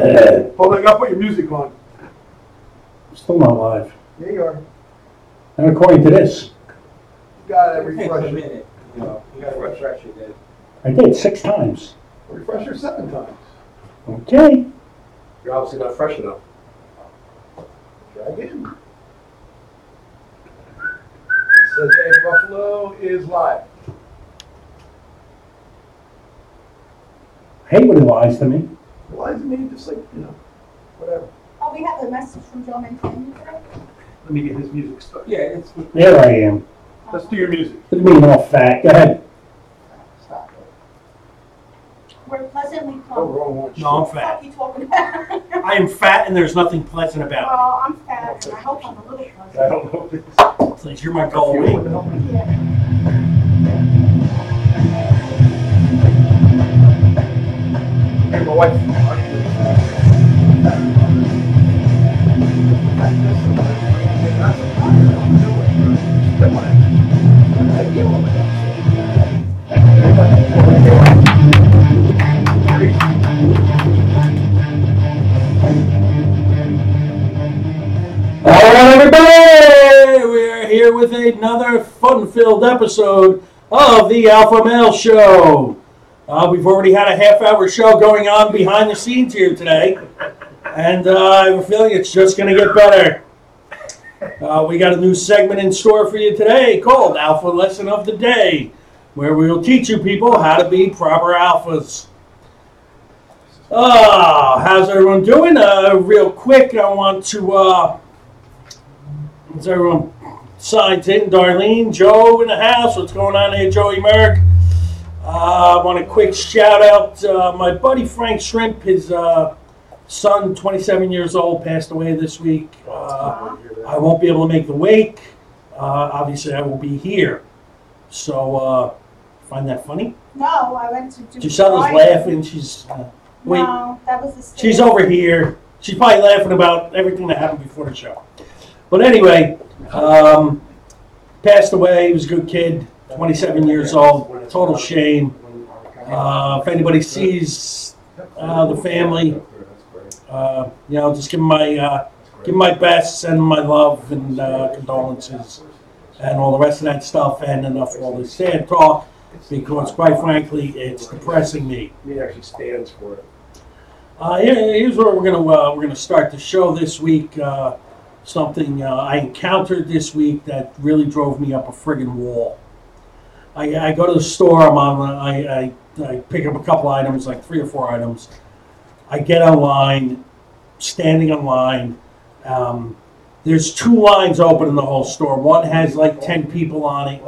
my head. Hold on, I gotta put your music on. Still not live. There you are. And according to this, You gotta It takes a refresh it. minute, you know, you gotta refresh it then. I did 6 times. Refresh her 7 times. Okay. You're obviously not fresh enough. Try again. It says Ed Buffalo is live. I hate when he lies to me. Why is it me? Just like, whatever. Oh, we have a message from Joe Mantegna today. Let me get his music started. Yeah, it's. There I am. Let's do your music. Look at me all fat. Go ahead. Stop it. We're pleasantly Oh, plump. wrong one. No, I'm What fat. are you talking about? I am fat, and there's nothing pleasant about Well, I'm fat, and I hope I'm a little I pleasant. don't know if it's. it. It's like you're my goal weight. Yeah. Hey, my wife. All right, everybody! We are here with another fun-filled episode of the Alpha Male Show. We've already had a half-hour show going on behind the scenes here today, and I have a feeling it's just going to get better. We got a new segment in store for you today called Alpha Lesson of the Day, where we will teach you people how to be proper alphas. How's everyone doing? Real quick, I want to... Is everyone signed in? Darlene, Joe in the house. What's going on here, Joey Merck? I want a quick shout out. My buddy Frank Shrimp, his son, 27 years old, passed away this week. I won't be able to make the wake. Obviously, I will be here. So, find that funny? No, I went to do. Giselle's laughing. She's wait. No, that was the. She's over here. She's probably laughing about everything that happened before the show. But anyway, passed away. He was a good kid, 27 years old. Total shame. If anybody sees the family, just give them my best, send them my love and condolences, and all the rest of that stuff. And enough of all this sad talk, because quite frankly, it's depressing me. It actually stands for it. Here's where we're gonna start the show this week. Something I encountered this week that really drove me up a friggin' wall. I go to the store. I pick up a couple items, like 3 or 4 items. I get online, standing online. There's 2 lines open in the whole store. One has like 10 people on it,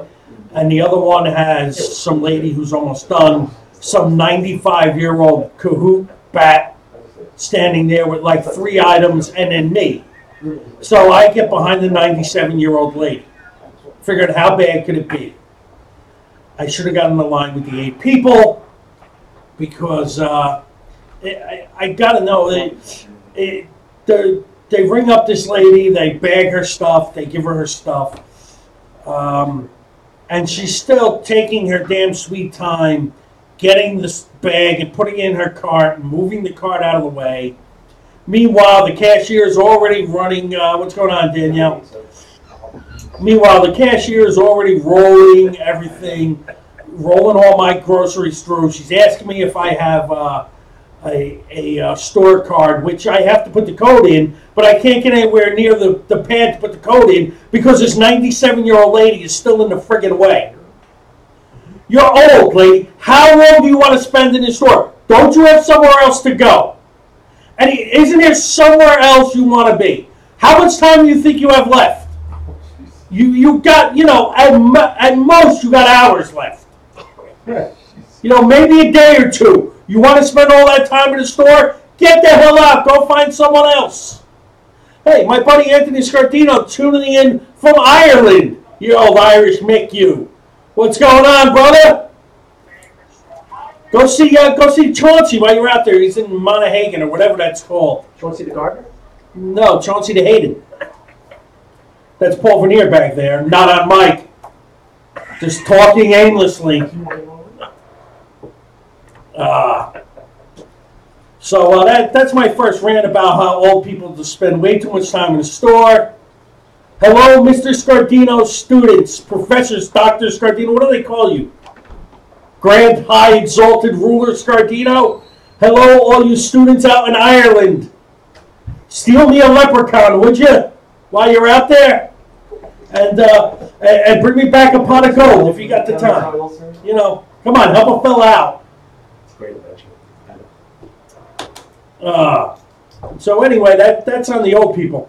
and the other one has some lady who's almost done, some 95-year-old cahoot bat standing there with like 3 items, and then me. So I get behind the 97-year-old lady. Figured, how bad could it be? I should have gotten in the line with the 8 people, because I got to know, they ring up this lady, they bag her stuff, they give her stuff, and she's still taking her damn sweet time getting this bag and putting it in her cart and moving the cart out of the way. Meanwhile, the cashier is already running. What's going on, Danielle? Meanwhile, the cashier is already rolling everything, rolling all my groceries through. She's asking me if I have a store card, which I have to put the code in, but I can't get anywhere near the pad to put the code in because this 97-year-old lady is still in the friggin' way. You're old, lady. How long do you want to spend in the store? Don't you have somewhere else to go? And isn't there somewhere else you want to be? How much time do you think you have left? You got, at most you got hours left. Maybe a day or 2. You want to spend all that time in the store? Get the hell out. Go find someone else. Hey, my buddy Anthony Scardino tuning in from Ireland. You old Irish Mick, you. What's going on, brother? Go see Chauncey while you're out there. He's in Montahagen or whatever that's called. Chauncey the Gardener? No, Chauncey the Hayden. That's Paul Vernier back there, not on mic. Just talking aimlessly. So that's my first rant about how old people just spend way too much time in the store. Hello, Mr. Scardino students, professors, Dr. Scardino, what do they call you? Grand High Exalted Ruler Scardino? Hello, all you students out in Ireland. Steal me a leprechaun, would you? While you're out there? And bring me back a pot of gold if you got the time. You know, come on, help a fella out. It's great about you. So anyway, that's on the old people.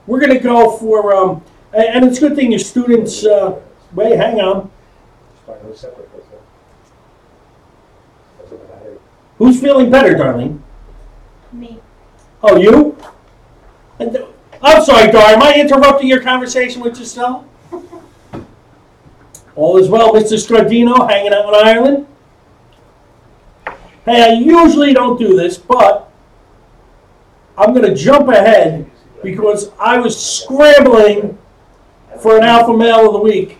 We're going to go for, and it's a good thing your students, wait, hang on. Who's feeling better, Darlene? Me. Oh, you? I'm sorry, Dar. Am I interrupting your conversation with yourself? All is well, Mr. Scardino, hanging out in Ireland. Hey, I usually don't do this, but I'm going to jump ahead because I was scrambling for an Alpha Male of the Week.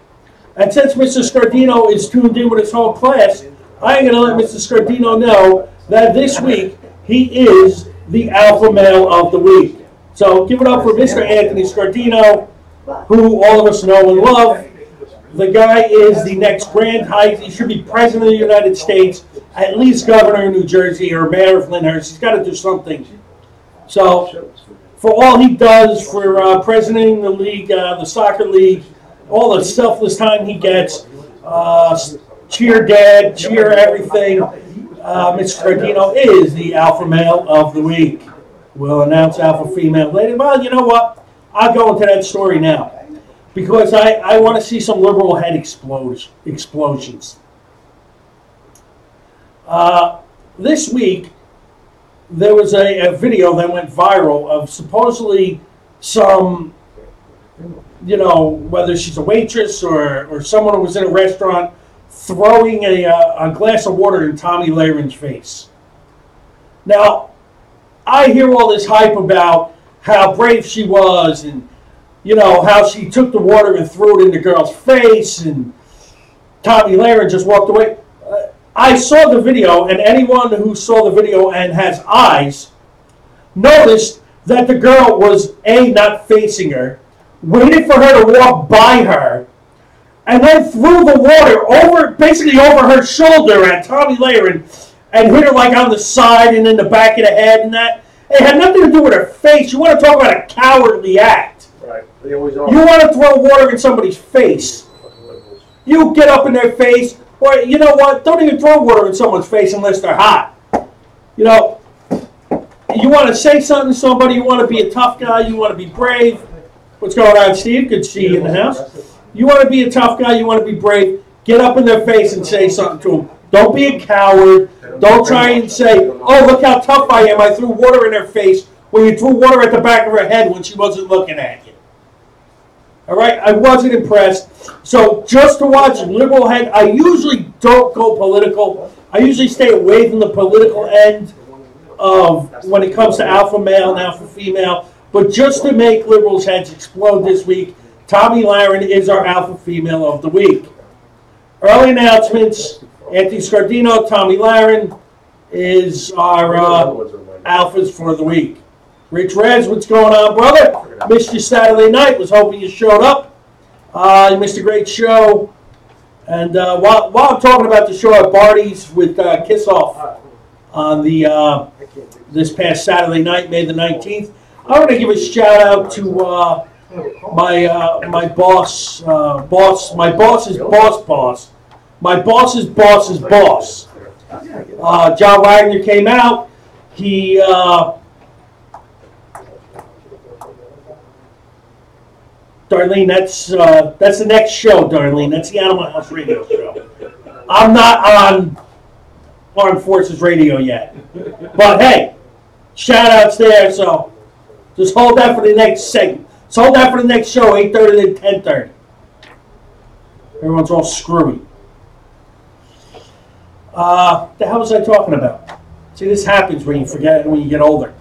And since Mr. Scardino is tuned in with his whole class, I'm going to let Mr. Scardino know that this week he is the Alpha Male of the Week. So give it up for Mr. Anthony Scardino, who all of us know and love. The guy is the next Grand High. He should be President of the United States, at least Governor of New Jersey or Mayor of Lyndhurst. He's got to do something. So for all he does for President of the League, the soccer league, all the selfless time he gets, cheer dad, cheer everything, Mr. Scardino is the Alpha Male of the Week. We'll announce Alpha Female later. Well, you know what? I'll go into that story now because I want to see some liberal head explosions. This week, there was a video that went viral of supposedly some, you know, whether she's a waitress or someone who was in a restaurant throwing a glass of water in Tommy Lahiren's face. Now, I hear all this hype about how brave she was and, you know, how she took the water and threw it in the girl's face and Tommy Lahiren just walked away. I saw the video, and anyone who saw the video and has eyes noticed that the girl was, A, not facing her, waited for her to walk by her, and then threw the water basically over her shoulder at Tommy Lahiren and hit her like on the side and in the back of the head and that. It had nothing to do with her face. You want to talk about a cowardly act. Right. They always are. You want to throw water in somebody's face. You get up in their face, or you know what? Don't even throw water in someone's face unless they're hot. You know, you want to say something to somebody, you want to be a tough guy, you want to be brave. What's going on, Steve? Good to see you in the house. You want to be a tough guy, you want to be brave, get up in their face and say something to them. Don't be a coward. Don't try and say, oh, look how tough I am. I threw water in her face when you threw water at the back of her head when she wasn't looking at you. All right? I wasn't impressed. So just to watch liberal head, I usually don't go political. I usually stay away from the political end of when it comes to alpha male and alpha female. But just to make liberals' heads explode this week, Tommy Lahiren is our alpha female of the week. Early announcements. Anthony Scardino, Tommy Lahiren is our alphas for the week. Rich Rez, what's going on, brother? Missed you Saturday night. Was hoping you showed up. You missed a great show. And while I'm talking about the show at Barty's with Kiss Off on the this past Saturday night, May the 19th, I want to give a shout out to my boss. My boss's boss. My boss's boss's boss. John Wagner came out. He Darlene, that's the next show, Darlene. That's the Animal House Radio show. I'm not on Armed Forces Radio yet. But hey, shout outs there, so just hold that for the next segment. Just hold that for the next show, 8:30 to 10:30. Everyone's all screwy. The hell was I talking about? See, this happens when you get older.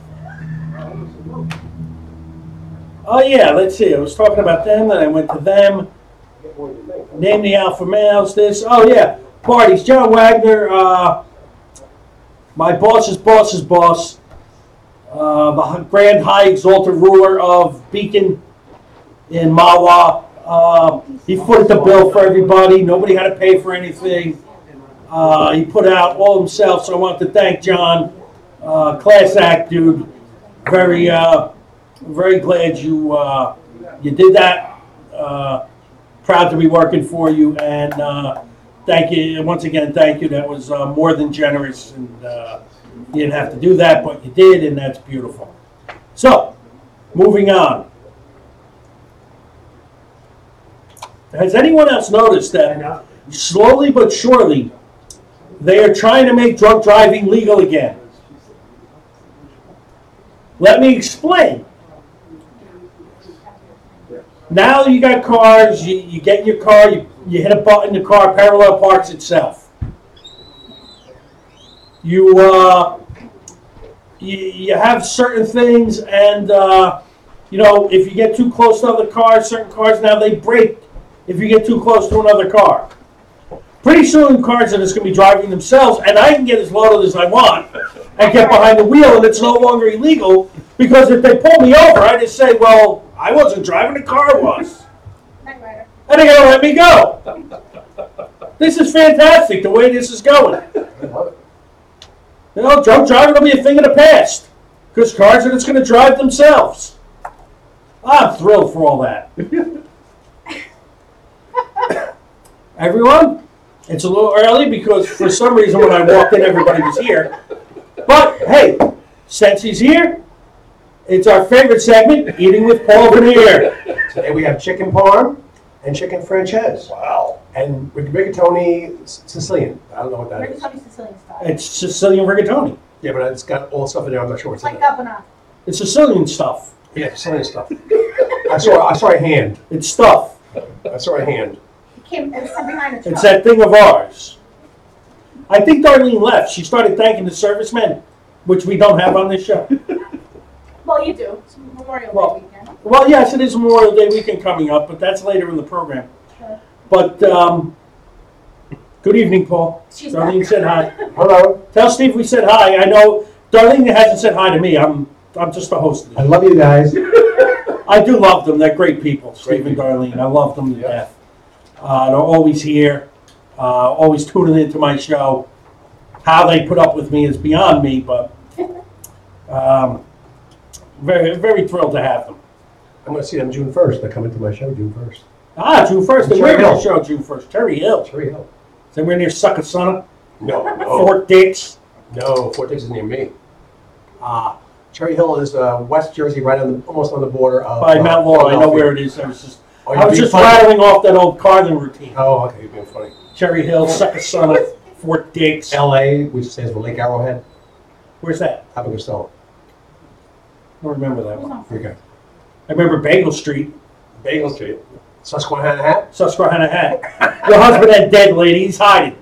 Oh yeah, let's see. I was talking about them, then I went to them. Name the alpha males. This. Oh yeah, parties. John Wagner. my boss's boss's boss, the Grand High Exalted Ruler of Beacon in Mawa. He footed the bill for everybody. Nobody had to pay for anything. He put out all himself, so I want to thank John. Class act, dude. Very, very glad you did that. Proud to be working for you, and thank you once again. Thank you. That was more than generous, and you didn't have to do that, but you did, and that's beautiful. So, moving on. Has anyone else noticed that slowly but surely they are trying to make drunk driving legal again? Let me explain. Now you got cars, you get in your car, you hit a button, the car parallel parks itself. You have certain things, and you know, if you get too close to other cars, certain cars now they brake if you get too close to another car. Pretty soon cars are just going to be driving themselves, and I can get as loaded as I want and get behind the wheel, and it's no longer illegal, because if they pull me over, I just say, well, I wasn't driving, the car was. And they're going to let me go. This is fantastic, the way this is going. You know, drunk driving will be a thing of the past, because cars are just going to drive themselves. I'm thrilled for all that. Everyone, it's a little early because for some reason when I walked in, everybody was here. But hey, since he's here, it's our favorite segment, Eating with Paul Veneer. Today we have chicken parm and chicken franchise. Wow. And rigatoni Sicilian. I don't know what that is. Rigatoni Sicilian style. It's Sicilian rigatoni. Yeah, but it's got all stuff in there. I'm not sure what's It's in like it. caponata. It's Sicilian stuff. Yeah, Sicilian stuff. I saw a hand. It's stuff. I saw a hand. It was sent behind a truck. It's that thing of ours. I think Darlene left. She started thanking the servicemen, which we don't have on this show. Well, you do. It's Memorial Well, Day weekend. Well, yes, it is Memorial Day weekend coming up, but that's later in the program. Sure. But good evening, Paul. She's Darlene back. said hi. Hello. Tell Steve we said hi. I know Darlene hasn't said hi to me. I'm just a host. I love you guys. I do love them. They're great people, Great Steve and people. Darlene. I love them to Yeah. death. They're always here, always tuning into my show. How they put up with me is beyond me, but very, very thrilled to have them. I'm going to see them June 1st. They're coming to my show June 1st. June 1st. They Cherry were on Hill. the show June 1st. Cherry Hill. Cherry Hill. Is anywhere near Succasunna? No. Fort Dix? No, Fort Dix is near me. Cherry Hill is West Jersey, right on almost on the border of. By Mount Laurel. I know Philadelphia. where it is. I was just, Oh, I you're was being just funny? rattling off that old Carlin routine. Oh, okay, you're being funny. Cherry Hill, Succasunna, Fort Dix. L.A., which stands for Lake Arrowhead. Where's that? Abigail. I don't remember that Who's one. on first? Okay. I remember Bagel Street, Bagel Street. Susquehanna Hat. Susquehanna Hat. Your husband had dead, lady. He's hiding.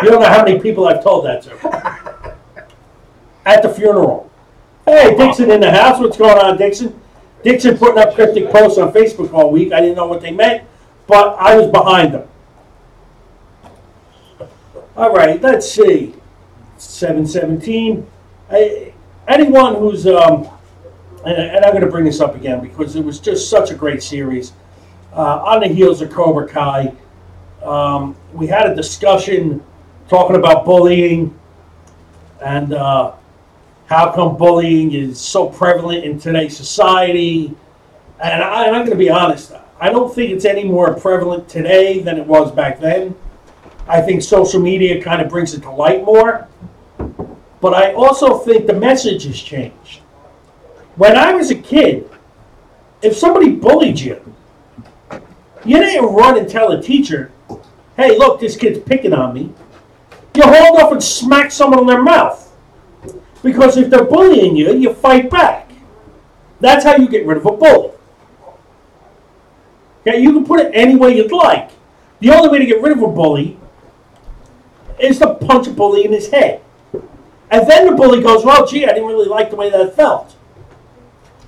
You don't know how many people I've told that to. At the funeral. Hey, Dixon in the house. What's going on, Dixon? Dixon putting up cryptic posts on Facebook all week. I didn't know what they meant, but I was behind them. All right, let's see. 7:17. Anyone who's and I'm going to bring this up again because it was just such a great series. On the heels of Cobra Kai, we had a discussion talking about bullying and how come bullying is so prevalent in today's society. And I'm going to be honest, I don't think it's any more prevalent today than it was back then. I think social media kind of brings it to light more. But I also think the message has changed. When I was a kid, if somebody bullied you, you didn't run and tell a teacher, hey, look, this kid's picking on me. You hauled off and smacked someone in their mouth. Because if they're bullying you, you fight back. That's how you get rid of a bully. Okay, you can put it any way you'd like. The only way to get rid of a bully is to punch a bully in his head. And then the bully goes, well, gee, I didn't really like the way that felt.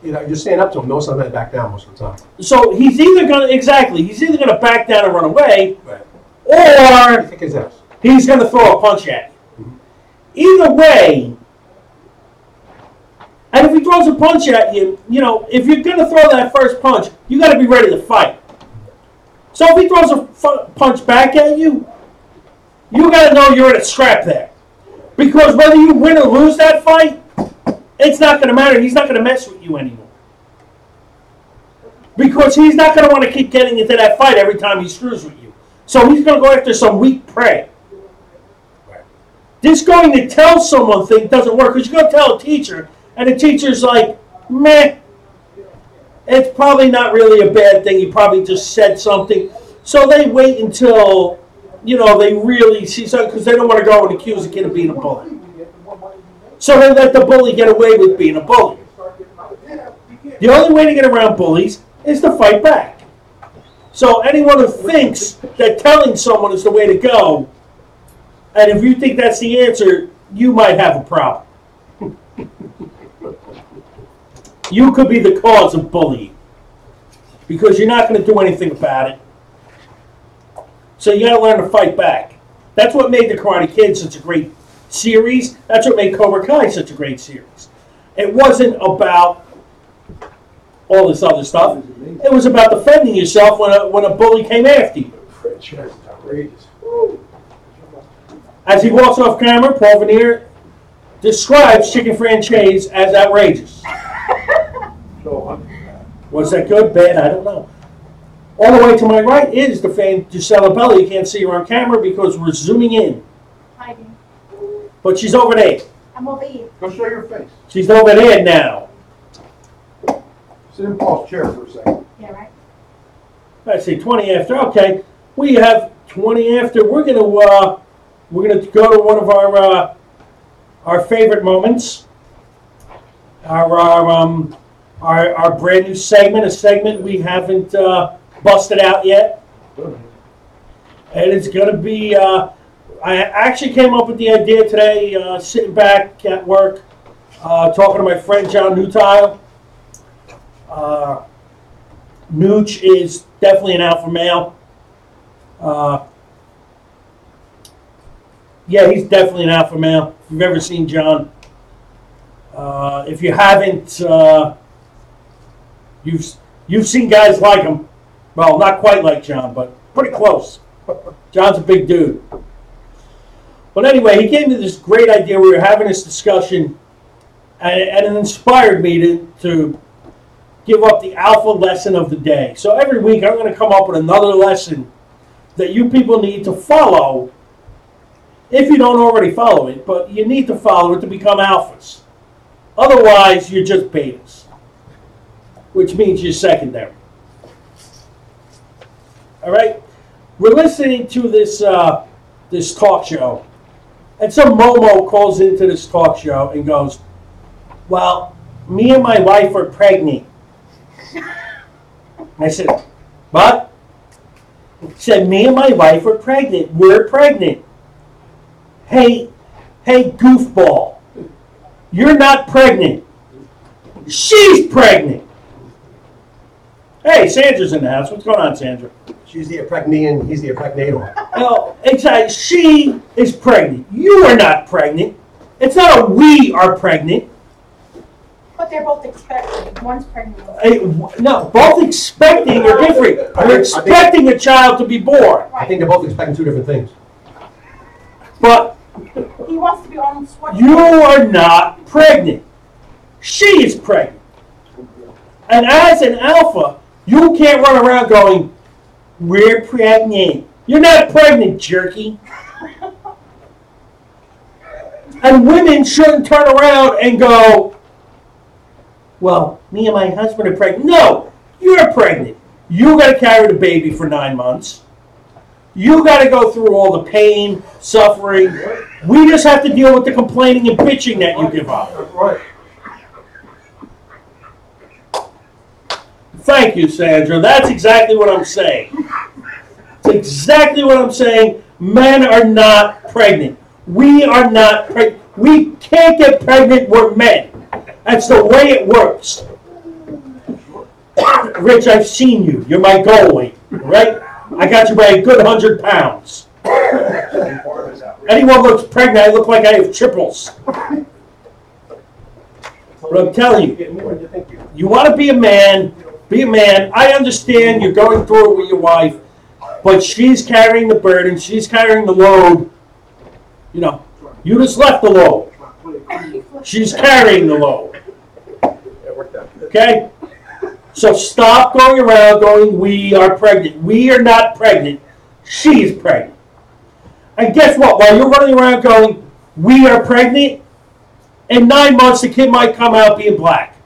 You know, you stand up to them. Most of them they back down most of the time. So he's either going to back down and run away, Right. What do or you think is that? he's going to throw a punch at you. either way, and if he throws a punch at you, you know, if you're going to throw that first punch, you got to be ready to fight. So if he throws a punch back at you, you got to know you're in a scrap there. Because whether you win or lose that fight, it's not going to matter. He's not going to mess with you anymore. Because he's not going to want to keep getting into that fight every time he screws with you. So he's going to go after some weak prey. This going to tell someone thing doesn't work. Because you're going to tell a teacher, and the teacher's like, meh. It's probably not really a bad thing. You probably just said something. So they wait until, you know, they really see something because they don't want to go and accuse a kid of being a bully. So they let the bully get away with being a bully. The only way to get around bullies is to fight back. So anyone who thinks that telling someone is the way to go, and if you think that's the answer, you might have a problem. You could be the cause of bullying because you're not going to do anything about it. So you got to learn to fight back. That's what made the Karate Kid such a great series. That's what made Cobra Kai such a great series. It wasn't about all this other stuff. It was about defending yourself when a bully came after you. Franchise is outrageous. As he walks off camera, Paul Veneer describes Chicken Franchise as outrageous. Was that good, bad? I don't know. All the way to my right is the fan Gisela Bella. You can't see her on camera because we're zooming in. Hiding. But she's over there. I'm over here. Go show your face. She's over there now. Sit in Paul's chair for a second. Yeah, right? I say 20 after. Okay, we have 20 after. We're gonna go to one of our favorite moments. Our brand new segment, a segment we haven't busted out yet, and it's gonna be. I actually came up with the idea today, sitting back at work, talking to my friend John Newtile. Nooch is definitely an alpha male. Yeah, he's definitely an alpha male. If you've ever seen John, if you haven't, you've seen guys like him. Well, not quite like John, but pretty close. John's a big dude. But anyway, he gave me this great idea. We were having this discussion, and it inspired me to give up the alpha lesson of the day. So every week I'm going to come up with another lesson that you people need to follow if you don't already follow it, but you need to follow it to become alphas. Otherwise, you're just betas, which means you're secondary. All right? We're listening to this this talk show, and some Momo calls into this talk show and goes, well, me and my wife are pregnant. I said, what? He said, me and my wife are pregnant. We're pregnant. Hey, goofball. You're not pregnant. She's pregnant. Hey, Sandra's in the house. What's going on, Sandra? She's the impregnator, he's the impregnator. Well, exactly. She is pregnant. You are not pregnant. It's not a we are pregnant. But they're both expecting. One's pregnant. No, both expecting are different. You're expecting a child to be born. I think they're both expecting two different things. But He wants to be on switch. you are not pregnant. She is pregnant. And as an alpha, you can't run around going, we're pregnant. You're not pregnant, jerky. And women shouldn't turn around and go, well, me and my husband are pregnant. No, you're pregnant. You got to carry the baby for 9 months. You got to go through all the pain, suffering. We just have to deal with the complaining and bitching that you give up. Right. Thank you, Sandra. That's exactly what I'm saying. That's exactly what I'm saying. Men are not pregnant. We are not pregnant. We can't get pregnant. We're men. That's the way it works. Rich, I've seen you. You're my goal weight, right? I got you by a good 100 pounds. anyone looks pregnant, I look like I have triples. But I'm telling you, Get more than you think you. you want to be a man, be a man. I understand you're going through it with your wife, but she's carrying the burden, she's carrying the load. You know, you just left the load. She's carrying the load. It worked out good. Okay? So stop going around going, we are pregnant. We are not pregnant. She's pregnant. And guess what? While you're running around going, we are pregnant, in 9 months the kid might come out being black.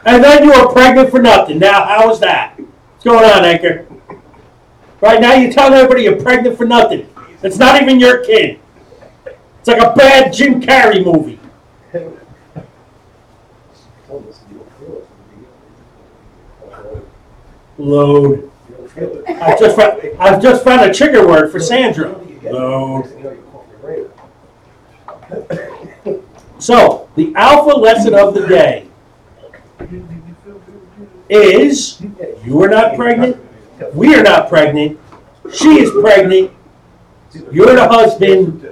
And then you are pregnant for nothing. Now, how is that? What's going on, Anchor? Right now you're telling everybody you're pregnant for nothing. It's not even your kid. It's like a bad Jim Carrey movie. Load. I've just found a trigger word for Sandra. Load. So, the alpha lesson of the day is you are not pregnant, we are not pregnant, she is pregnant, you're the husband,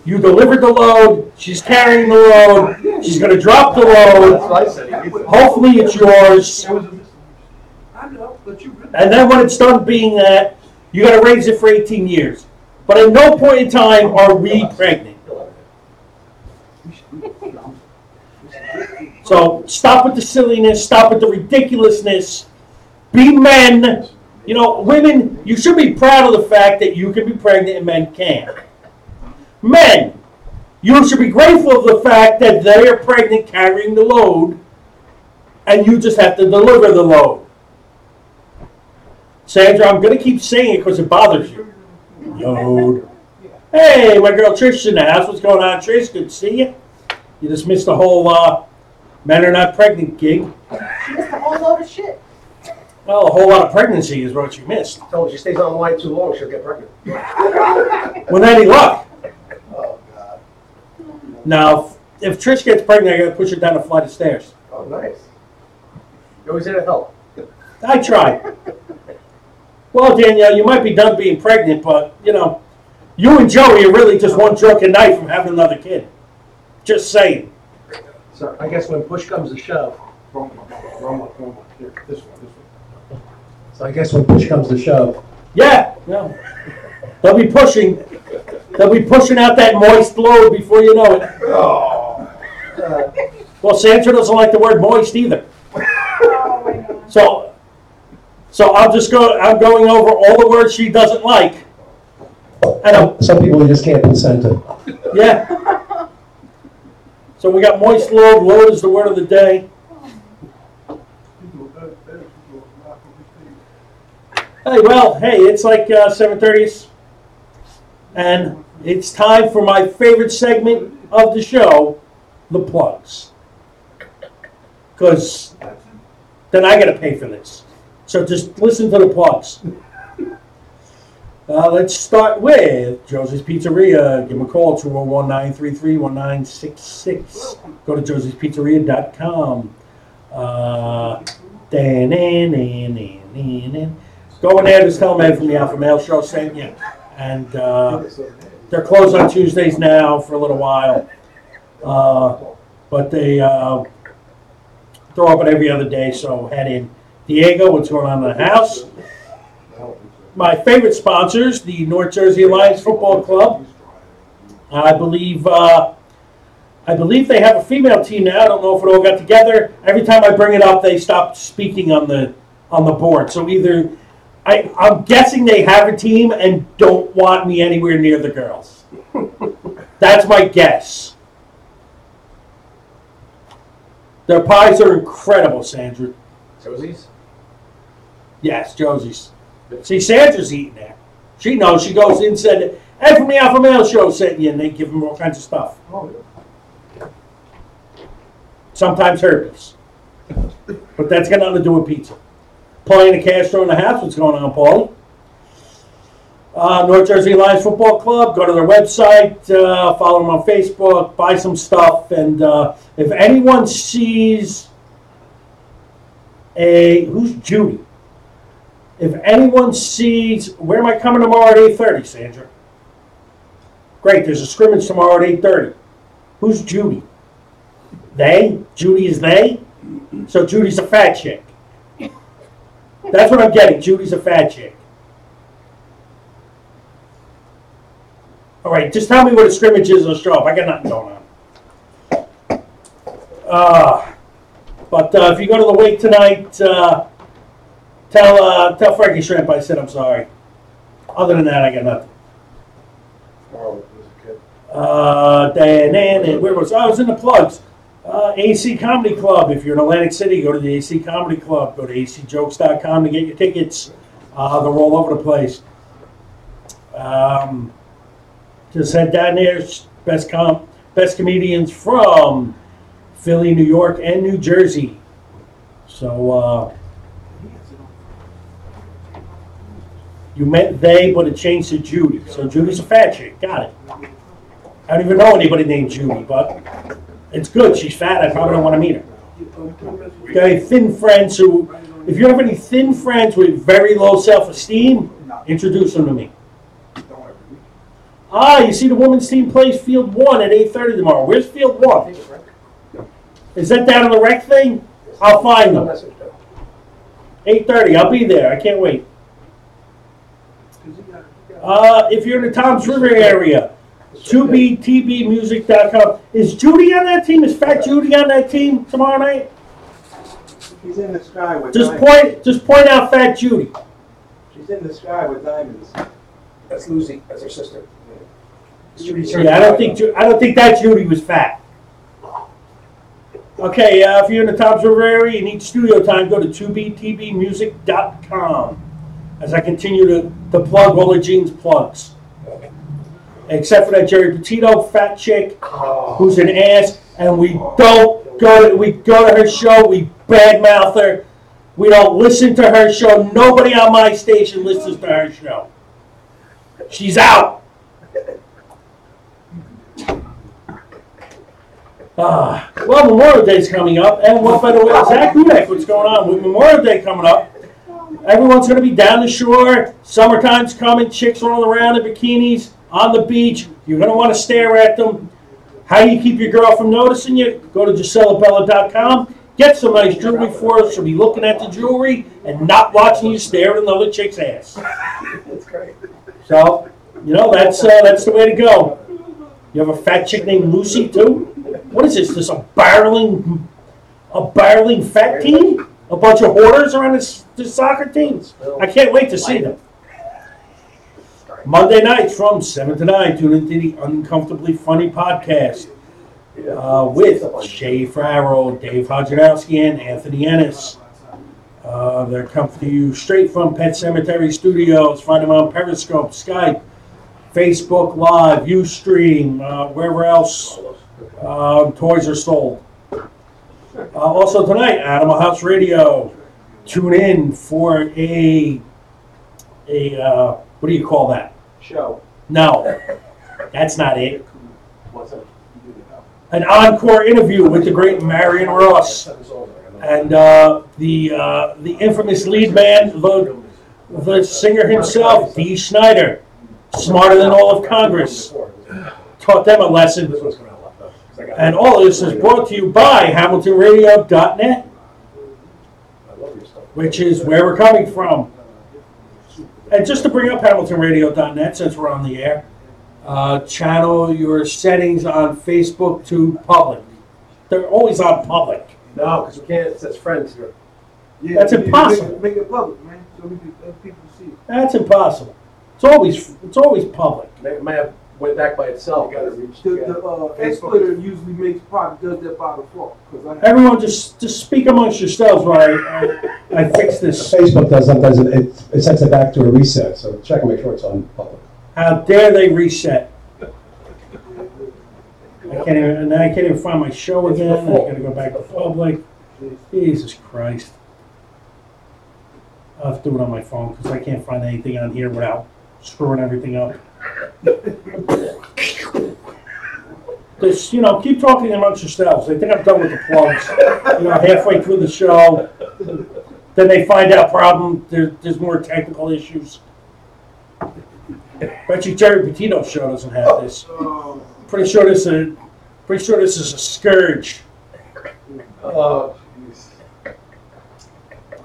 you delivered the load, she's carrying the load, she's going to drop the load, hopefully it's yours, and then when it's done being that, you got to raise it for 18 years. But at no point in time are we pregnant. So stop with the silliness, stop with the ridiculousness, be men. You know, women, you should be proud of the fact that you can be pregnant and men can't. Men, you should be grateful of the fact that they are pregnant carrying the load and you just have to deliver the load. Sandra, I'm going to keep saying it because it bothers you. Load. Hey, my girl Trish in the house. What's going on, Trish? Good to see you. You just missed the whole men are not pregnant gig. She missed a whole load of shit. Well, a whole lot of pregnancy is what you missed. Tell her if she stays online too long, she'll get pregnant. With any luck. Oh, God. Now, if Trish gets pregnant, I got to push her down a flight of stairs. Oh, nice. You're always there to help. I try. Well, Danielle, you might be done being pregnant, but, you know, you and Joey are really just one drunken night from having another kid. Just saying. So I guess when push comes to shove. Wrong one. Here, this one. So I guess when push comes to shove. Yeah, no. They'll be pushing out that moist load before you know it. Oh. Well, Sandra doesn't like the word moist either. Oh my God. So I'm going over all the words she doesn't like. And Some people just can't consent to. yeah. So we got moist load. Load is the word of the day. Hey, it's like 7:30, and it's time for my favorite segment of the show, the plugs. Because then I got to pay for this. So just listen to the plugs. Let's start with Josie's Pizzeria. Give them a call, 201-933-1966. Go to josiespizzeria.com. Go in there, just tell them Ed from the Alpha Male Show sent you. And they're closed on Tuesdays now for a little while. But they're open every other day, so head in. Diego, what's going on in the house? My favorite sponsors, the North Jersey Alliance Football Club. I believe they have a female team now. I don't know if it all got together. Every time I bring it up, they stop speaking on the board. So either I'm guessing they have a team and don't want me anywhere near the girls. That's my guess. Their pies are incredible, Sandra. Josie's? Yes, Josie's. See, Sandra's eating there. She knows. She goes in and said, Ed from the Alpha Male Show sent you, and they give them all kinds of stuff. Sometimes herpes. But that's got nothing to do with pizza. Paulie and Castro in the house. What's going on, Paulie? North Jersey Alliance Football Club. Go to their website. Follow them on Facebook. Buy some stuff. And if anyone sees who's Judy? If anyone sees, where am I coming tomorrow at 8:30, Sandra? Great, there's a scrimmage tomorrow at 8:30. Who's Judy? They? Judy is they? So Judy's a fat chick. That's what I'm getting. Judy's a fat chick. All right, just tell me what a scrimmage is. I'll show up. I got nothing going on. But if you go to the wake tonight, tell Frankie Shrimp I said I'm sorry. Other than that, I got nothing. Where was I? Was in the plugs. AC Comedy Club. If you're in Atlantic City, go to the AC Comedy Club. Go to acjokes.com to get your tickets. They're all over the place. Just head down there. Best comedians from Philly, New York, and New Jersey. So you met they, but it changed to Judy. So Judy's a fat chick. Got it. I don't even know anybody named Judy, but it's good. She's fat. I probably don't want to meet her. Okay, thin friends who, if you have any thin friends with very low self-esteem, introduce them to me. You see the women's team plays Field 1 at 8:30 tomorrow. Where's Field 1? Is that down on the rec thing? I'll find them. 8:30. I'll be there. I can't wait. If you're in the Toms River area, 2btbmusic.com. Is Judy on that team? Is Fat Judy on that team tomorrow night? She's in the sky with Just diamonds. point out Fat Judy. She's in the sky with diamonds. That's Lucy. That's her sister. Yeah, I don't think that Judy was fat. Okay, if you're in the Toms River area, you need studio time, go to 2btbmusic.com. As I continue to plug all of Gene's plugs. Except for that Jerry Petito fat chick who's an ass, and we go to her show, we badmouth her, we don't listen to her show. Nobody on my station listens to her show. She's out. Well, Memorial Day's coming up, and what, by the way, Zach Hudak, what's going on with Memorial Day coming up? Everyone's going to be down the shore. Summertime's coming. Chicks rolling around in bikinis on the beach. You're going to want to stare at them. How do you keep your girl from noticing you? Go to GiselleBella.com. Get some nice jewelry for her. She'll be looking at the jewelry and not watching you stare at another chick's ass. That's great. So, that's the way to go. You have a fat chick named Lucy, too? What is this? This a barreling fat team? A bunch of hoarders around this soccer team? I can't wait to see them. Monday nights from 7 to 9, tune into the Uncomfortably Funny podcast with Shay Farrell, Dave Hodjanowski, and Anthony Ennis. They're coming to you straight from Pet Cemetery Studios. Find them on Periscope, Skype, Facebook Live, Ustream, wherever else toys are sold. Also tonight, Animal House Radio. Tune in for a what do you call that? Show. No, that's not it. What's up? An encore interview with the great Marion Ross and the infamous lead man, the singer himself, Dee Snider, smarter than all of Congress. Taught them a lesson. And all of this is brought to you by HamiltonRadio.net, which is where we're coming from. And just to bring up HamiltonRadio.net, since we're on the air, channel your settings on Facebook to public. They're always on public. No, because we can't. It says friends here. Yeah, That's you need to impossible. Make it public, man, so we can let people see it. That's impossible. It's always public. It might have went back by itself. The X-Splitter usually does that by default. Everyone just speak amongst yourselves while I fix this. Facebook sometimes it sets it back to a reset, so check and make sure it's on public. How dare they reset? I can't even find my show again. I gotta go back to public. Jesus Christ. I'll have to do it on my phone because I can't find anything on here without screwing everything up. Just, keep talking amongst yourselves. I think I'm done with the plugs. Halfway through the show, then they find out there's more technical issues. Bet you Jerry Petito's show doesn't have this. Pretty sure this is a scourge. Oh, jeez.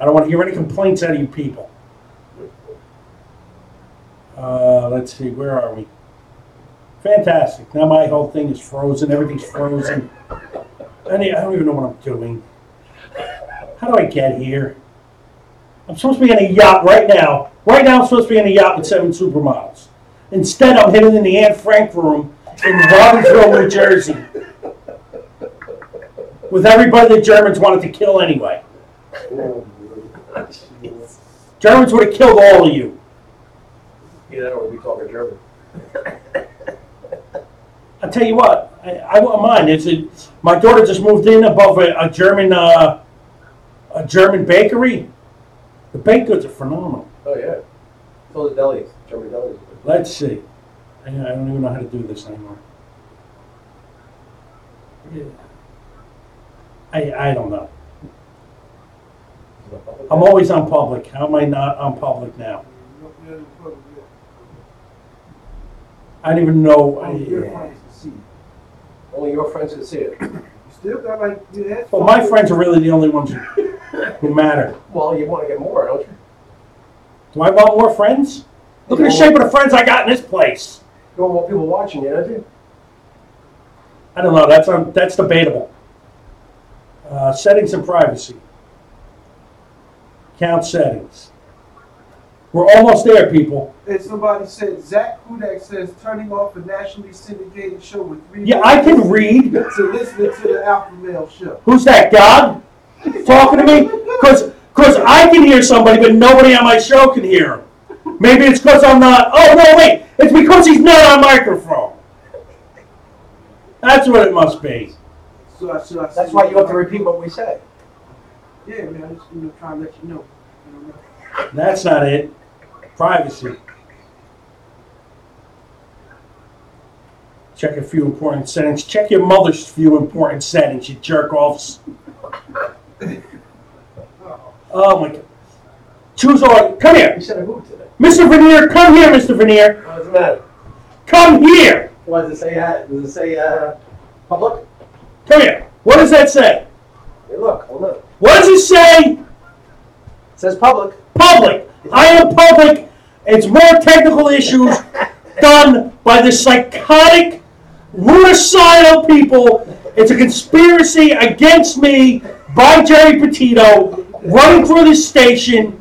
I don't want to hear any complaints out of you people. Let's see, where are we? Fantastic. Now my whole thing is frozen. Everything's frozen. I don't even know what I'm doing. How do I get here? I'm supposed to be in a yacht right now. Right now I'm supposed to be in a yacht with 7 supermodels. Instead, I'm hidden in the Anne Frank room in Robbinsville, New Jersey. With everybody the Germans wanted to kill anyway. Germans would have killed all of you. You know, we talking German. I'll tell you what, I wouldn't mind. My daughter just moved in above a German bakery. The baked goods are phenomenal. Oh, yeah. So the delis, German delis. Let's see. I don't even know how to do this anymore. Yeah. I don't know. I'm always on public. How am I not on public now? I don't even know. Only your friends can see it. Still got like you had. Well, my friends are really the only ones who matter. Well, you want to get more, don't you? Do I want more friends? Look at the shape of the friends I got in this place. You want more people watching you, don't you? I don't know. That's debatable. Settings and privacy. Count settings. We're almost there, people. And somebody said, Zach Hudak says, turning off a nationally syndicated show with 3 Yeah, I can read. to listening to the Alpha Male show. Who's that, God? Talking to me? Because I can hear somebody, but nobody on my show can hear him. Maybe it's because I'm not. Oh, no, wait. It's because he's not on microphone. That's what it must be. So That's why you have to repeat what we say. Yeah, man, I'm just trying to let you know. That's not it. Privacy. Check a few important settings. Check your mother's few important settings, you jerk-offs. Oh, my God. Choose all. Come here. You said I moved today. Mr. Veneer, come here, Mr. Veneer. What does it matter? Come here. What does it say? Does it say public? Come here. What does that say? Hey, look, hold on. What does it say? It says public. Public. I am public. It's more technical issues done by the psychotic, rudicidal people. It's a conspiracy against me by Jerry Petito running for this station.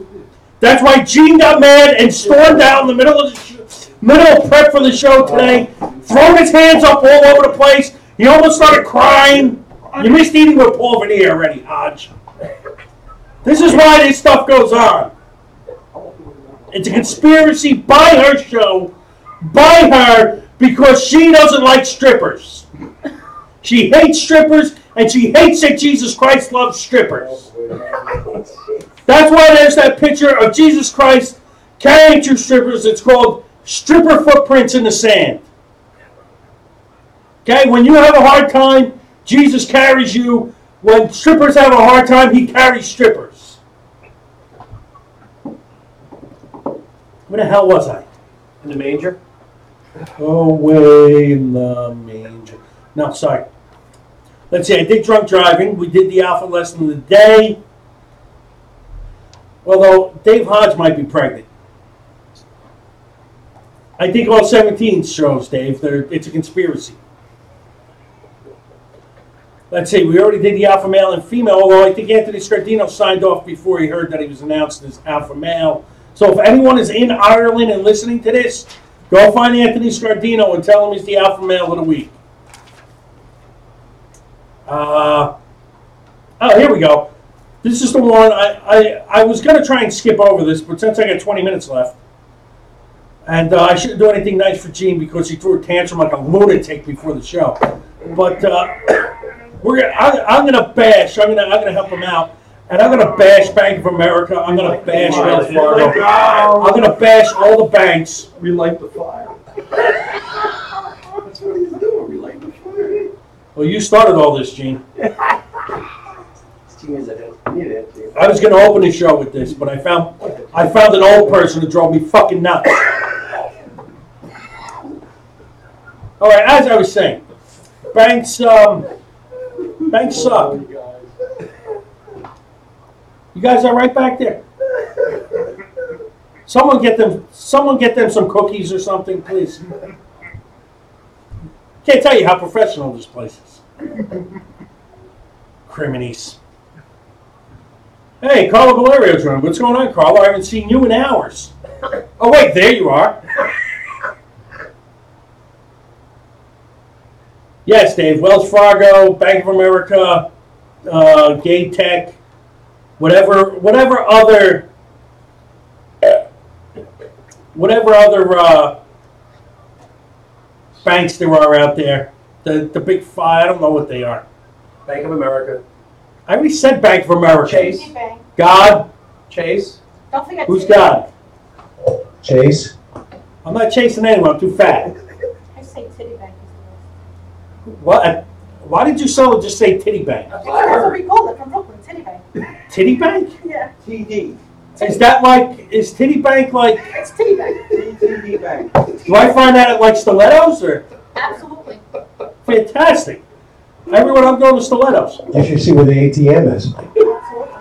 That's why Gene got mad and stormed out in the middle of prep for the show today, throwing his hands up all over the place. He almost started crying. You missed eating with Paul Veneer already, Hodge. This is why this stuff goes on. It's a conspiracy by her show, by her, because she doesn't like strippers. She hates strippers, and she hates that Jesus Christ loves strippers. That's why there's that picture of Jesus Christ carrying 2 strippers. It's called Stripper Footprints in the Sand. Okay, when you have a hard time, Jesus carries you. When strippers have a hard time, he carries strippers. Where the hell was I? In the manger? Oh, way in the manger. No, sorry. Let's see, I did drunk driving. We did the alpha lesson of the day. Although Dave Hodge might be pregnant. I think all 17 shows, Dave, it's a conspiracy. Let's see, we already did the alpha male and female, although I think Anthony Scardino signed off before he heard that he was announced as alpha male. So if anyone is in Ireland and listening to this, go find Anthony Scardino and tell him he's the alpha male of the week. Oh, here we go. This is the one, I was going to try and skip over this, but since I got 20 minutes left, and I shouldn't do anything nice for Gene because he threw a tantrum like a lunatic before the show. But I'm going to bash, I'm going to help him out, and I'm going to bash Bank of America, I'm going to bash Wells Fargo, I'm going to bash all the banks. Relight the fire. That's what he's doing, relight the fire. Well, you started all this, Gene. Gene is a hit. I was going to open the show with this, but I found an old person who drove me fucking nuts. All right, as I was saying, banks banks suck. You guys all right back there? Someone get them some cookies or something, please. Can't tell you how professional this place is. Criminies. Hey, Carlo Valerio's room. What's going on, Carlo? I haven't seen you in hours. Oh, wait, there you are. Yes, Dave. Wells Fargo, Bank of America, Gay Tech, whatever other banks there are out there. The big five. I don't know what they are. Bank of America. I already said Bank of America. Chase. Citibank. God. Chase. Don't forget Who's Citibank. God? Chase? I'm not chasing anyone. I'm too fat. I say Citibank is the What? Why did you just say Titty Bank? best. That's what we call it from Brooklyn, Citibank. Titty Bank? Yeah, TD. Is Titty Bank like, it's Citibank. TD Bank. do I find that at like Stilettos or? Absolutely. Fantastic. Everyone, I'm going to Stilettos. You should see where the ATM is. Absolutely.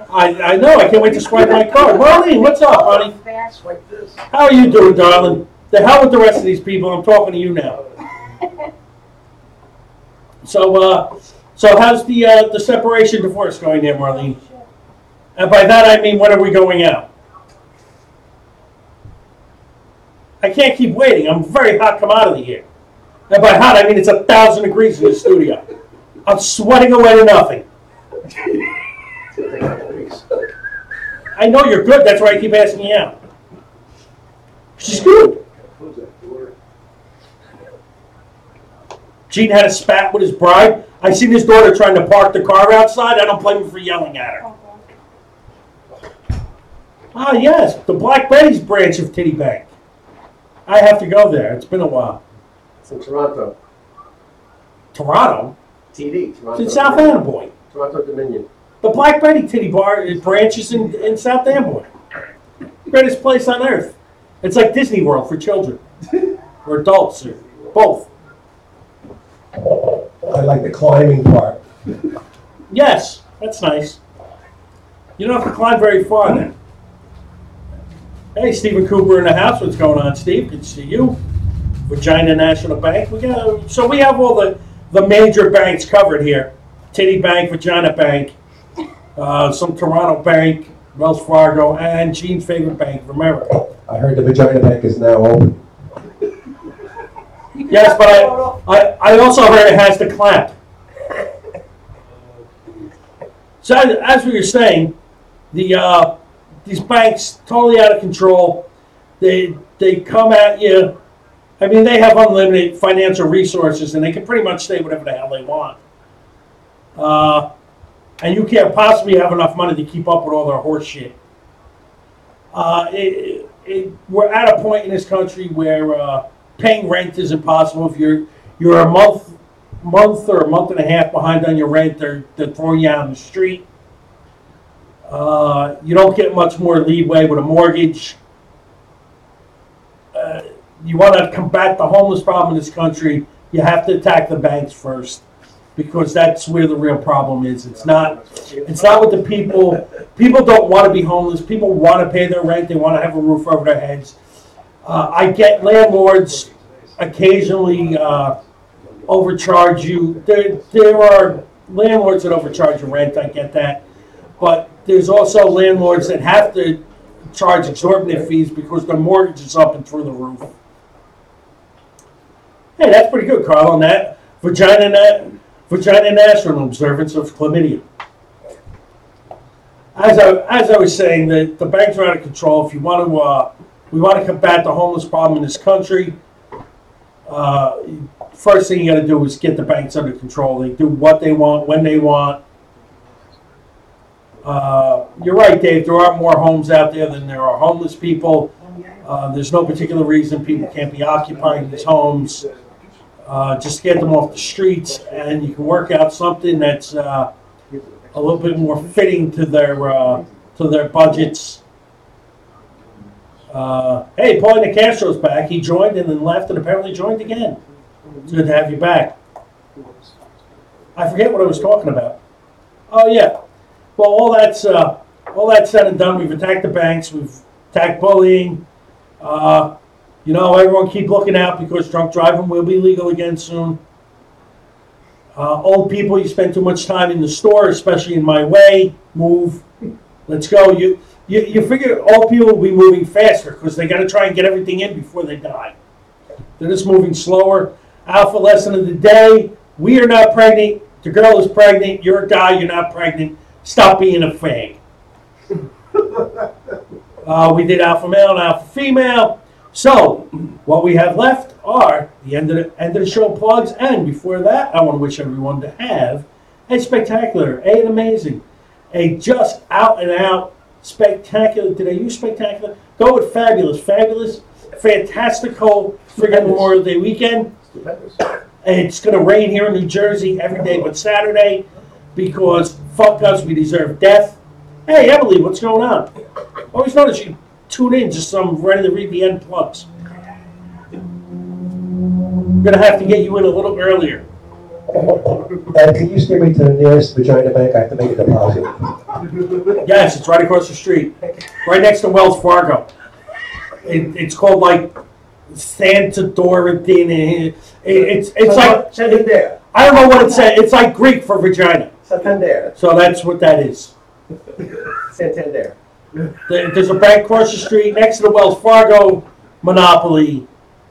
I know, I can't wait to swipe my card. Marlene, what's up, honey? There. Swipe this. How are you doing, darling? The hell with the rest of these people, I'm talking to you now. So how's the separation divorce going there, Marlene? And by that I mean, when are we going out? I can't keep waiting. I'm a very hot commodity here. And by hot, I mean it's 1,000 degrees in the studio. I'm sweating away to nothing. I know you're good. That's why I keep asking you out. She's good. Close that door. Gene had a spat with his bride. I seen his daughter trying to park the car outside. I don't blame him for yelling at her. Oh, God. Ah, yes, the Black Betty's branch of Titty Bank. I have to go there. It's been a while. It's in Toronto. Toronto? TD. Toronto. It's in South Amboy. Toronto Dominion. The Black Betty Titty Bar branch is in South Amboy. Greatest place on earth. It's like Disney World for children. Or adults, or both. I like the climbing part. Yes, that's nice. You don't have to climb very far then. Hey, Stephen Cooper in the house. What's going on, Steve? Good to see you. Vagina National Bank. So we have all the major banks covered here. Titty Bank, Vagina Bank, some Toronto Bank, Wells Fargo, and Gene's favorite Bank of America. I heard the Vagina Bank is now open. You can Yes, cut but the photo. I also heard it has the clamp. So as we were saying, these banks totally out of control. They come at you. I mean, they have unlimited financial resources, and they can pretty much say whatever the hell they want. And you can't possibly have enough money to keep up with all their horse shit. We're at a point in this country where paying rent is impossible. If you're a month or a month and a half behind on your rent, they're throwing you out on the street. You don't get much more leeway with a mortgage. You want to combat the homeless problem in this country, you have to attack the banks first, because that's where the real problem is. It's not with the people. People don't want to be homeless. People want to pay their rent. They want to have a roof over their heads. I get landlords occasionally overcharge you. There are landlords that overcharge your rent. I get that. But there's also landlords that have to charge exorbitant fees because their mortgage is up and through the roof. Hey, that's pretty good, Carl, on that. Vagina National Observance of Chlamydia. As I was saying, the banks are out of control. If you want to, we want to combat the homeless problem in this country. First thing you got to do is get the banks under control. They do what they want, when they want. You're right, Dave. There are more homes out there than there are homeless people. There's no particular reason people can't be occupying these homes. Just get them off the streets, and you can work out something that's a little bit more fitting to their budgets. Hey, Paulie Castro's back. He joined and then left, and apparently joined again. It's good to have you back. I forget what I was talking about. Oh yeah. Well, all that's said and done. We've attacked the banks. We've attacked bullying. Everyone keep looking out because drunk driving will be legal again soon. Old people, you spend too much time in the store, especially in my way. Move. Let's go. You figure old people will be moving faster because they got to try and get everything in before they die. They're just moving slower. Alpha lesson of the day. We are not pregnant. The girl is pregnant. You're a guy. You're not pregnant. Stop being a fag. We did alpha male and alpha female. So, what we have left are the end of the show plugs. And before that, I want to wish everyone to have a spectacular, an amazing, a just out and out spectacular. Did I use spectacular? Go with fabulous, fantastical friggin' Memorial Day weekend. Stupendous. It's going to rain here in New Jersey every day but Saturday because fuck us, we deserve death. Hey, Emily, what's going on? Always notice you tune in just so I'm ready to read the end plugs. I'm going to have to get you in a little earlier. Can you steer me to the nearest vagina bank? I have to make a deposit. Yes, it's right across the street. Right next to Wells Fargo. It's called like Santa Dorothea. It's like Santander. I don't know what it said. It's like Greek for vagina. Santander. So that's what that is. Santander. There's a bank across the street next to the Wells Fargo monopoly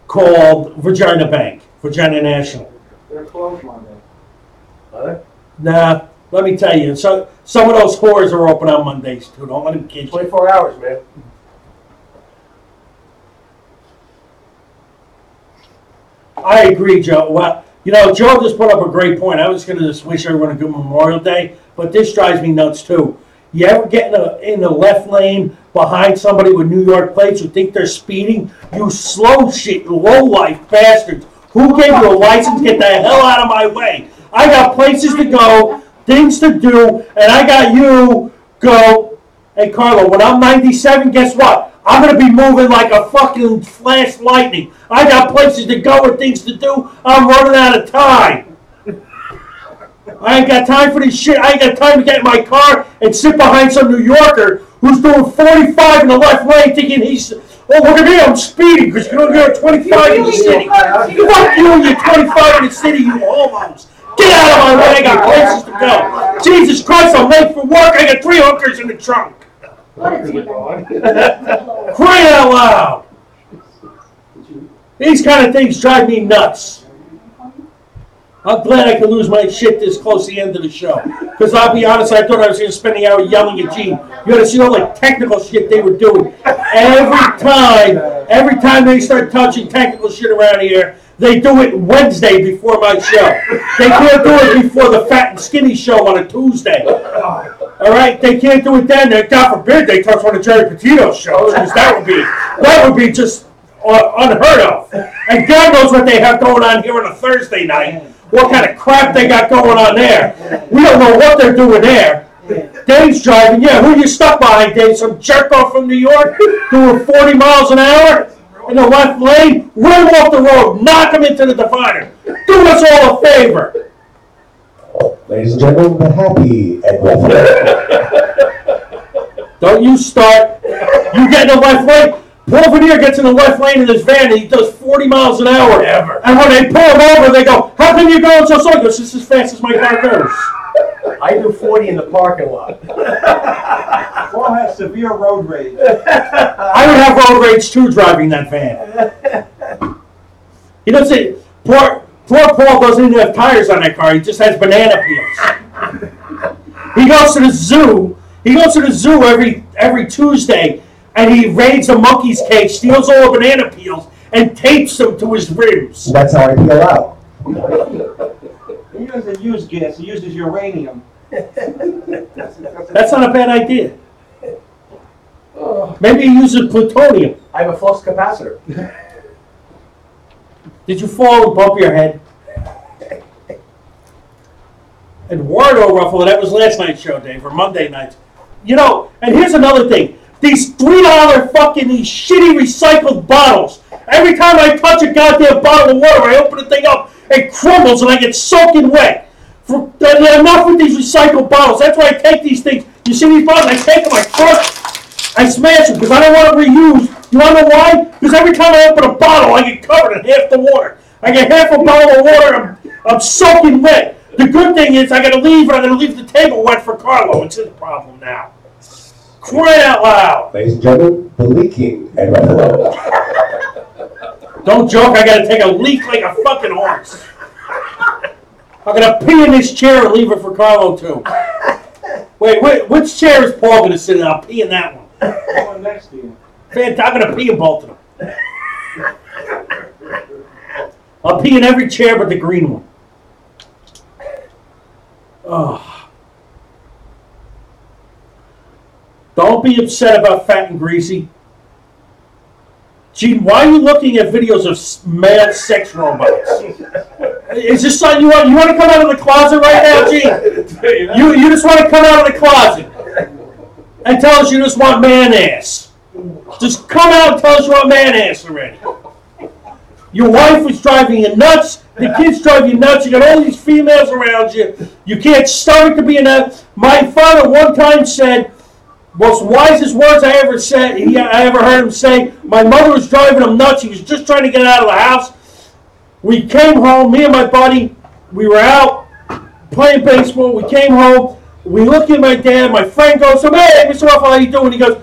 called Vagina Bank, Vagina National. They're closed Monday. Are they? Nah, let me tell you. So some of those whores are open on Mondays too. Don't let them kid you. 24 hours, man. I agree, Joe. Well, Joe just put up a great point. I was going to just wish everyone a good Memorial Day, but this drives me nuts too. You ever get in the left lane behind somebody with New York plates who think they're speeding? You slow shit, low-life bastards. Who gave you a license? Get the hell out of my way. I got places to go, things to do, and I got you go. Hey, Carlo, when I'm 97, guess what? I'm going to be moving like a fucking flash lightning. I got places to go and things to do. I'm running out of time. I ain't got time for this shit. I ain't got time to get in my car and sit behind some New Yorker who's doing 45 in the left lane thinking he's, oh, look at me, I'm speeding because you're going to go 25 in the city. Fuck you and your 25 in the city, you homos. Get out of my way. I got places to go. Jesus Christ, I'm late for work. I got 3 hookers in the trunk. What is he? Crying out loud. These kind of things drive me nuts. I'm glad I could lose my shit this close to the end of the show. Because I'll be honest, I thought I was going to spend the hour yelling at Gene. You got to see all the technical shit they were doing. Every time they start touching technical shit around here, they do it Wednesday before my show. They can't do it before the Fat and Skinny show on a Tuesday. All right? They can't do it then. God forbid they touch one of Jerry Petito's shows, because that would be just unheard of. And God knows what they have going on here on a Thursday night. What kind of crap they got going on there. We don't know what they're doing there. Dave's driving. Yeah, who you stuck behind, Dave? Some jerk off from New York doing 40 miles an hour in the left lane? Run him off the road. Knock him into the divider. Do us all a favor. Ladies and gentlemen, the happy Ed Don't you start. You get in the left lane. Paul Veneer gets in the left lane in his van and he does 40 miles an hour. Ever. And when they pull him over, they go, how come you're going so slow? He goes, this is as fast as my car goes. I do 40 in the parking lot. Paul has severe road rage. I would have road rage too driving that van. He doesn't. Poor Paul doesn't even have tires on that car. He just has banana peels. He goes to the zoo. He goes to the zoo every Tuesday, and he raids a monkey's cage, steals all the banana peels, and tapes them to his ribs. That's how I peel out. He doesn't use gas, he uses uranium. That's not a bad idea. Maybe he uses plutonium. I have a flux capacitor. Did you fall and bump your head? Eduardo Ruffalo, that was last night's show, Dave, or Monday nights. And here's another thing. These $3 fucking, these shitty recycled bottles Every time I touch a goddamn bottle of water, I open the thing up, it crumbles and I get soaking wet. Enough with these recycled bottles. That's why I take these things. You see these bottles? I take them, I crush, I smash them because I don't want to reuse. You want to know why? Because every time I open a bottle, I get covered in half the water. I get half a bottle of water, I'm soaking wet. The good thing is I got to leave, and I'm going to leave the table wet for Carlo. It's his problem now. Crying out loud. Ladies and gentlemen, the leaking at Buffalo. Don't joke, I got to take a leak like a fucking horse. I'm going to pee in this chair and leave it for Carlo, too. Wait, which chair is Paul going to sit in? I'll pee in that one. The one next to you. I'm going to pee in both of them. I'll pee in every chair but the green one. Oh. Don't be upset about fat and greasy. Gene, why are you looking at videos of male sex robots? Is this something you want? You want to come out of the closet right now, Gene? You just want to come out of the closet and tell us you just want man ass. Just come out and tell us you want man ass already. Your wife is driving you nuts. The kids drive you nuts. You got all these females around you. You can't stomach to be in that. My father one time said, most wisest words I ever said, I ever heard him say, my mother was driving him nuts. He was just trying to get out of the house. We came home, me and my buddy, we were out playing baseball. We came home. We looked at my dad. My friend goes, hey, Mr. Ruffalo, how you doing? He goes,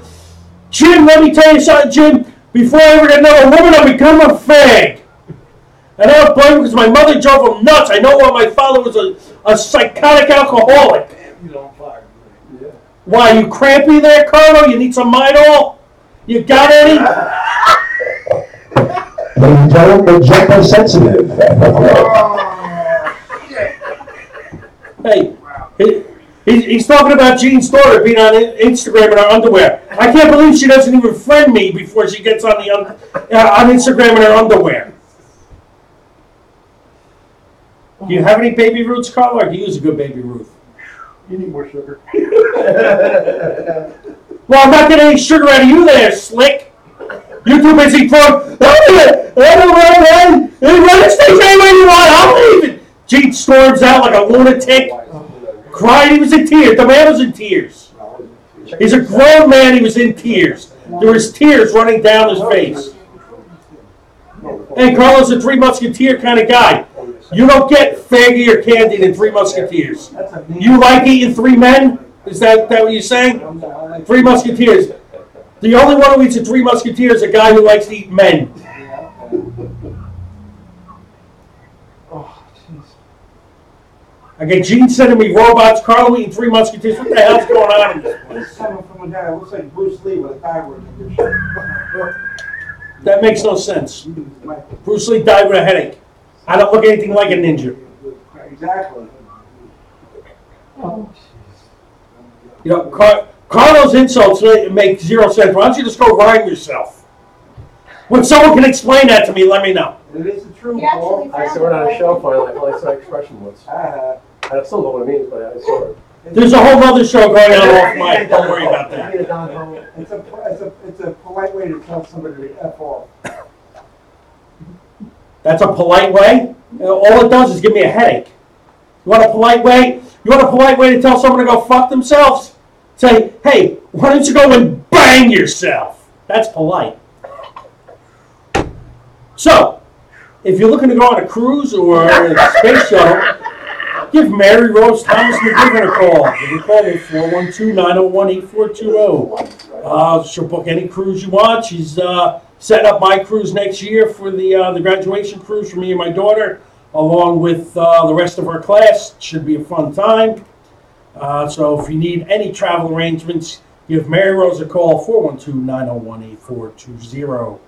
Jim, let me tell you something, Jim. Before I ever get another woman, I'll become a fag. And I was blaming because my mother drove him nuts. I know why my father was a psychotic alcoholic. Why, you crampy there, Carlo? You need some Midol? You got any? Ladies and gentlemen, the gender sensitive. Hey, he's talking about Jean's daughter being on Instagram in her underwear. I can't believe she doesn't even friend me before she gets on Instagram in her underwear. Do you have any Baby Ruths, Carlo, or do you use a good Baby Ruth? You need more sugar. Well, I'm not getting any sugar out of you there, slick. You're too busy throwing, run the station any way you want, I'll leave it. Gene storms out like a lunatic, cried, he was in tears. The man was in tears. He's a grown man, he was in tears. There was tears running down his face. Hey, Carlo's a Three Musketeer kind of guy. You don't get faggy or candied in Three Musketeers. You like eating three men? Is that what you're saying? Three Musketeers. The only one who eats a Three Musketeers is a guy who likes to eat men. Oh, jeez. I get Gene sending me robots, Carlo eating Three Musketeers. What the hell's going on in this This place? is coming from a guy that looks like Bruce Lee with a thyroid condition. That makes no sense. Bruce Lee died with a headache. I don't look anything like a ninja. Exactly. You know, Carlo's insults make zero sense. Why don't you just go rhyme yourself? When someone can explain that to me, let me know. It is the truth, He actually Paul. I saw it on a show finally. I finally saw expression once. I I still know what it means, but I saw it. There's a whole other show going on off mic. Don't worry about that. It's a polite way to tell somebody to F off. That's a polite way? All it does is give me a headache. You want a polite way? You want a polite way to tell someone to go fuck themselves? Say, hey, why don't you go and bang yourself? That's polite. So, if you're looking to go on a cruise or a space shuttle, give Mary Rose Thomas McGivern a call. Give her a call at 412-901-8420. She'll book any cruise you want. She's setting up my cruise next year for the graduation cruise for me and my daughter, along with the rest of our class. Should be a fun time. So if you need any travel arrangements, give Mary Rose a call, 412-901-8420.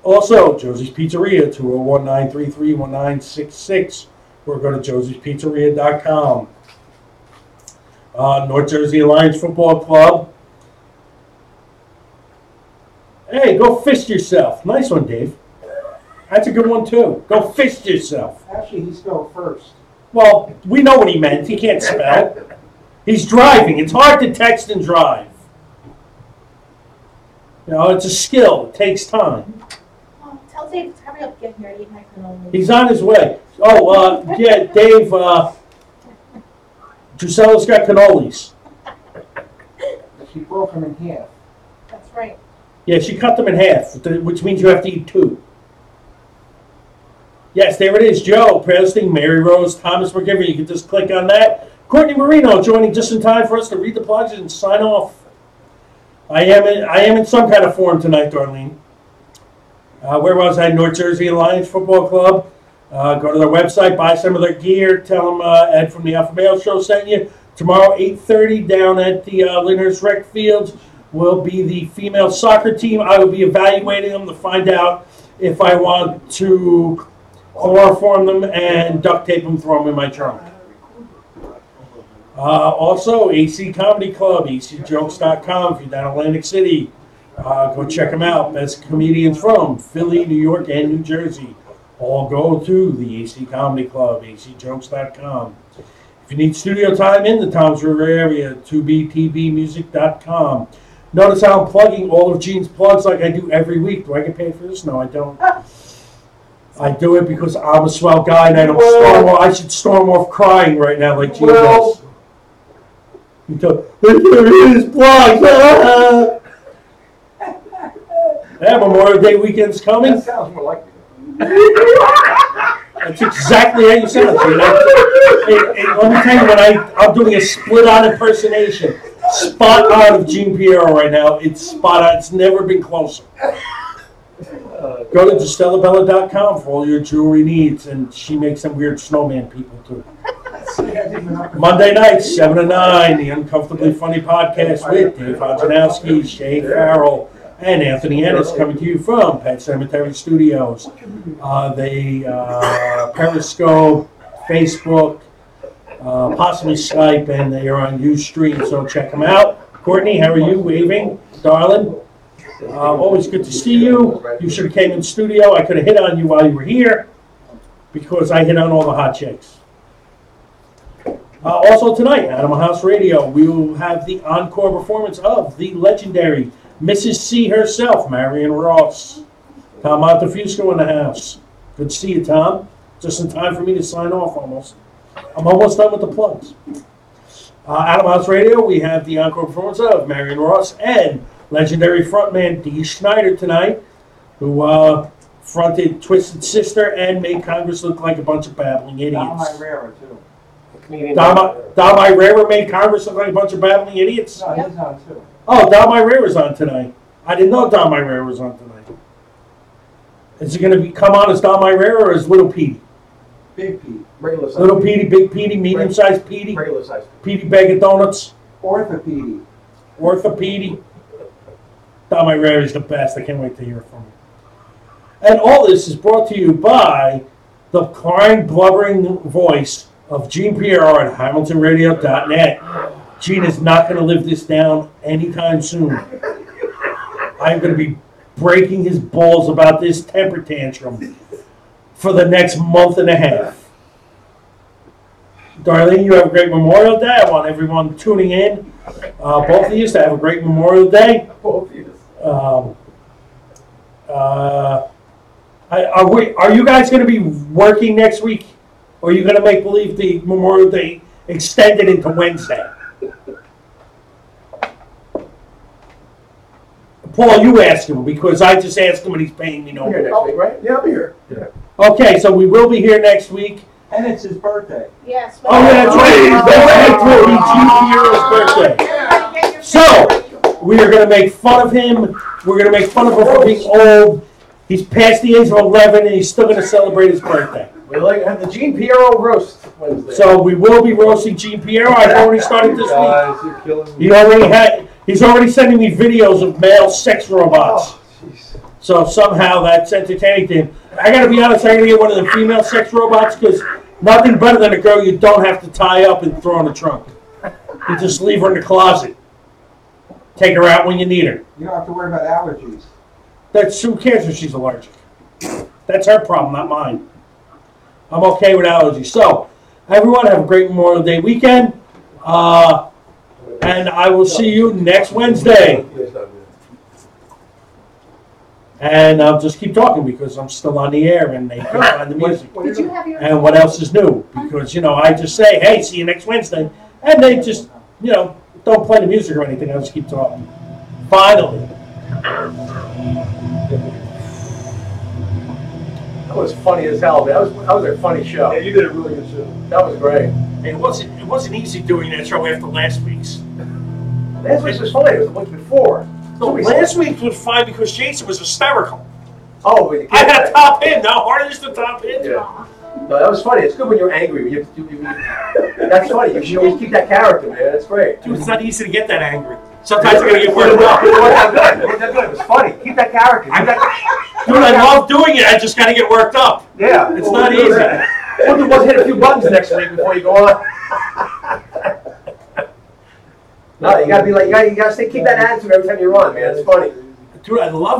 Also, Josie's Pizzeria, 201-933-1966, or go to josiespizzeria.com. North Jersey Alliance Football Club. Hey, go fist yourself. Nice one, Dave. That's a good one, too. Go fist yourself. Actually, he spelled first. Well, we know what he meant. He can't spell. He's driving. It's hard to text and drive. You know, it's a skill. It takes time. Tell Dave to hurry up, get here, eat my cannoli. He's on his way. Oh, yeah, Dave, Drusella's got cannolis. She broke them in half. That's right. Yeah, she cut them in half, which means you have to eat 2. Yes, there it is. Joe, Preston, Mary Rose, Thomas McGivern. You can just click on that. Courtney Marino joining just in time for us to read the plugs and sign off. I am in some kind of form tonight, Darlene. Where was I? North Jersey Alliance Football Club. Go to their website, buy some of their gear. Tell them Ed from the Alpha Mail Show sent you. Tomorrow, 8:30, down at the Lyndhurst Rec Fields, will be the female soccer team. I will be evaluating them to find out if I want to chloroform them and duct tape them, throw them in my trunk. Also, AC Comedy Club, acjokes.com. If you're down in Atlantic City, go check them out. Best comedians from Philly, New York, and New Jersey. All go to the AC Comedy Club, acjokes.com. If you need studio time in the Toms River area, 2btbmusic.com. Notice how I'm plugging all of Gene's plugs like I do every week. Do I get paid for this? No, I don't. I do it because I'm a swell guy and I don't storm off. I should storm off crying right now like Gene does. You told his plugs. Yeah, Memorial Day weekend's coming. That sounds more like me. That's exactly how you sound. Gene. Let me tell you, when I'm doing a split-on impersonation, spot on of Gene Piero right now. It's spot on. It's never been closer. Go to JustellaBella.com for all your jewelry needs, and she makes some weird snowman people too. Monday nights, 7 to 9, the Uncomfortably Funny Podcast with Dave Hodjanowski, Shay Farrell, and Anthony Ennis coming to you from Pet Cemetery Studios. They Periscope, Facebook, possibly Skype, and they are on Ustream, so check them out. Courtney, how are you? Waving, darling. Always good to see you. You should have came in studio. I could have hit on you while you were here because I hit on all the hot chicks. Also tonight, Animal House Radio, we will have the encore performance of the legendary Mrs. C herself, Marion Ross. Tom Montefusco in the house. Good to see you, Tom. Just in time for me to sign off almost. I'm almost done with the plugs. Animal House Radio, we have the encore performance of Marion Ross and legendary frontman Dee Schneider tonight, who fronted Twisted Sister and made Congress look like a bunch of babbling idiots. Dom Irera, too. Dom Irera made Congress look like a bunch of babbling idiots? No, he's on, too. Oh, Dom Irera's on tonight. I didn't know Dom Irera was on tonight. Is it going to come on as Dom Irera or as Little Petey? Big Pete. Regular size. Little Petey, Big Petey, medium-sized Petey, Regular size. Petey bag of donuts, Orthopedy. Orthopedy. Dom Irera is the best. I can't wait to hear from him. And all this is brought to you by the crying, blubbering voice of Gene Piero at HamiltonRadio.net. Gene is not going to live this down anytime soon. I'm going to be breaking his balls about this temper tantrum for the next month and a half. Darlene, you have a great Memorial Day. I want everyone tuning in, both of you, to have a gret Memorial Day. Both of you. Are you guys going to be working next week? Or are you going to make believe the Memorial Day extended into Wednesday? Paul, you ask him, because I just asked him and he's paying me no I'm here more. next week, right? Yeah, I'll be here. Yeah. Okay, so we will be here next week. And it's his birthday. Yes. Oh, yeah, that's right. It's Gene Piero's birthday. Everybody get your So, favorite. we are going to make fun of him. We're going to make fun of him for being old. He's past the age of 11 and he's still going to celebrate his birthday. We like have the Gene Piero roast Wednesday. So we will be roasting Gene Piero. I've already started this week. Guys, you're killing me. He's already sending me videos of male sex robots. Oh, jeez. So somehow that's entertaining to him. I got to be honest, I'm going to get one of the female sex robots because nothing better than a girl you don't have to tie up and throw in the trunk. You just leave her in the closet. Take her out when you need her. You don't have to worry about allergies. Who cares if she's allergic? That's her problem, not mine. I'm okay with allergies. So, everyone have a great Memorial Day weekend. And I will see you next Wednesday. And I'll just keep talking because I'm still on the air and they can find the music. Did you have your? And what else is new? Because, I just say, hey, see you next Wednesday. And they just, don't play the music or anything. I'll just keep talking. Finally. That was funny as hell, man. That was a funny show. Yeah, you did a really good show. That was great. It wasn't easy doing that show after last week's. Last week was funny. It was the week before. No, last week was fine because Jason was hysterical. Oh, with the I kid, had right? top him. How hard it is to top him? Yeah. No, that was funny. It's good when you're angry. That's funny. You should always keep that character, man. That's great. Dude, it's not easy to get that angry. Sometimes I gotta get worked up. It wasn't good. It wasn't good. It was funny. Keep that character. Dude, I love doing it. I just gotta get worked up. Yeah. It's not easy. All you was hit a few buttons next week before you go on. No, you gotta be like, you gotta keep that attitude every time you're on, man. It's funny. Dude, I love it.